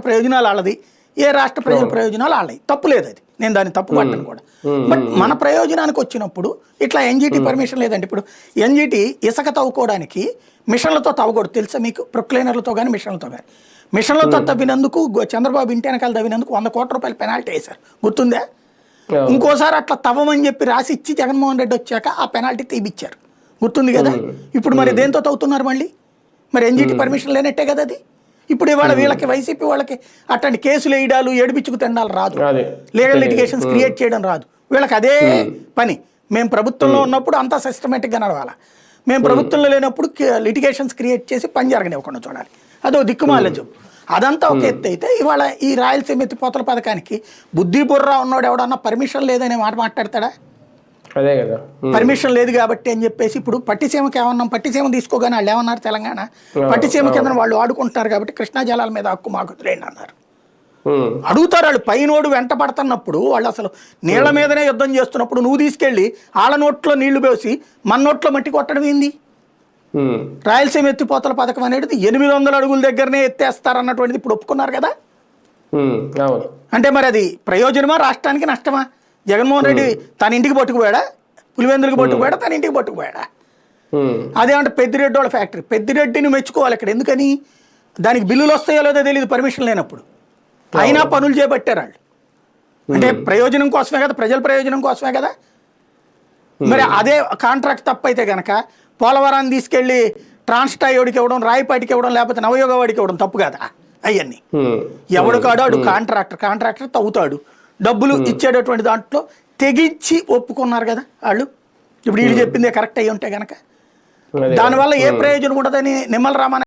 ప్రయోజనాలు వాళ్ళది, ఏ రాష్ట్ర ప్రజల ప్రయోజనాలు వాళ్ళవి. తప్పు లేదు, అది నేను దాన్ని తప్పు పడ్డాను కూడా. బట్ మన ప్రయోజనానికి వచ్చినప్పుడు ఇట్లా ఎన్జిటి పర్మిషన్ లేదండి. ఇప్పుడు ఎన్జిటి ఇసుక తవ్వుకోవడానికి మిషన్లతో తవ్వకూడదు తెలుసా మీకు, ప్రొక్లైనర్లతో కానీ మిషన్లతో కానీ. మిషన్లతో తవ్వినందుకు చంద్రబాబు ఇంటి వెనకాల తవ్వినందుకు 100 కోట్ల రూపాయలు పెనాల్టీ వేశారు, గుర్తుందా? ఇంకోసారి అట్లా తవ్వమని చెప్పి రాసి ఇచ్చి జగన్మోహన్ రెడ్డి వచ్చాక ఆ పెనాల్టీ తీపిచ్చారు, గుర్తుంది కదా. ఇప్పుడు మరి దేంతో తవ్వుతున్నారు మళ్ళీ? మరి ఎన్జిటి పర్మిషన్ లేనట్టే కదా అది. ఇప్పుడు ఇవాళ వీళ్ళకి వైసీపీ వాళ్ళకి అట్లాంటి కేసులు వేయడాలు, ఏడిపించుకు తిండాలు రాదు, లీగల్ లిటిగేషన్స్ క్రియేట్ చేయడం రాదు. వీళ్ళకి అదే పని. మేము ప్రభుత్వంలో ఉన్నప్పుడు అంతా సిస్టమేటిక్గా నడవాలి, మేము ప్రభుత్వంలో లేనప్పుడు లిటిగేషన్స్ క్రియేట్ చేసి పని జరగనివ్వకుండా చూడాలి. అదో దిక్కుమాల జబ్బు. అదంతా ఒక ఎత్తు అయితే, ఇవాళ ఈ రాయలసీమ ఎత్తిపోతల పథకానికి బుద్ధి బుర్రా ఉన్నాడు ఎవడన్నా పర్మిషన్ లేదనే మాట మాట్లాడతాడా? అదే కదా, పర్మిషన్ లేదు కాబట్టి అని చెప్పేసి. ఇప్పుడు పట్టిసీమకి ఏమన్నాం, పట్టిసీమ తీసుకోగానే వాళ్ళు ఏమన్నారు, తెలంగాణ పట్టిసీమ కింద వాళ్ళు ఆడుకుంటున్నారు కాబట్టి కృష్ణా జలాల మీద హక్కు మాకు వదిలేయండి అన్నారు. అడుగుతారు వాళ్ళు. పైనోడు వెంట పడుతున్నప్పుడు వాళ్ళు అసలు నీళ్ల మీదనే యుద్ధం చేస్తున్నప్పుడు నువ్వు తీసుకెళ్లి వాళ్ళ నోట్లో నీళ్లు పోసి మన నోట్లో మట్టి కొట్టడం ఏంది? రాయలసీమ ఎత్తిపోతల పథకం అనేది 800 అడుగుల దగ్గరనే ఎత్తేస్తారన్నటువంటిది ఇప్పుడు ఒప్పుకున్నారు కదా. అంటే మరి అది ప్రయోజనమా, రాష్ట్రానికి నష్టమా? జగన్మోహన్ రెడ్డి తన ఇంటికి పట్టుకుపోయాడా, పులివెందులకు పట్టుకుపోయాడా, తన ఇంటికి పట్టుకుపోయాడా? అదేమంటే పెద్దిరెడ్డి వాళ్ళ ఫ్యాక్టరీ. పెద్దిరెడ్డిని మెచ్చుకోవాలి ఇక్కడ, ఎందుకని? దానికి బిల్లులు వస్తాయో లేదో తెలియదు పర్మిషన్ లేనప్పుడు, అయినా పనులు చేపట్టారు వాళ్ళు. అంటే ప్రయోజనం కోసమే కదా, ప్రజల ప్రయోజనం కోసమే కదా. మరి అదే కాంట్రాక్ట్ తప్పైతే కనుక పోలవరాన్ని తీసుకెళ్లి ట్రాన్స్టాయోడికి ఇవ్వడం, రాయపాటికి ఇవ్వడం, లేకపోతే నవయోగవాడికి ఇవ్వడం తప్పు కదా. అవన్నీ ఎవడు కాడు కాంట్రాక్టర్ తవ్వుతాడు, డబ్బులు ఇచ్చేటటువంటి దాంట్లో తెగించి ఒప్పుకున్నారు కదా వాళ్ళు. ఇప్పుడు వీళ్ళు చెప్పిందే కరెక్ట్ అయ్యి ఉంటే కనుక దానివల్ల ఏ ప్రయోజనం ఉండదని నిమ్మల రామారావు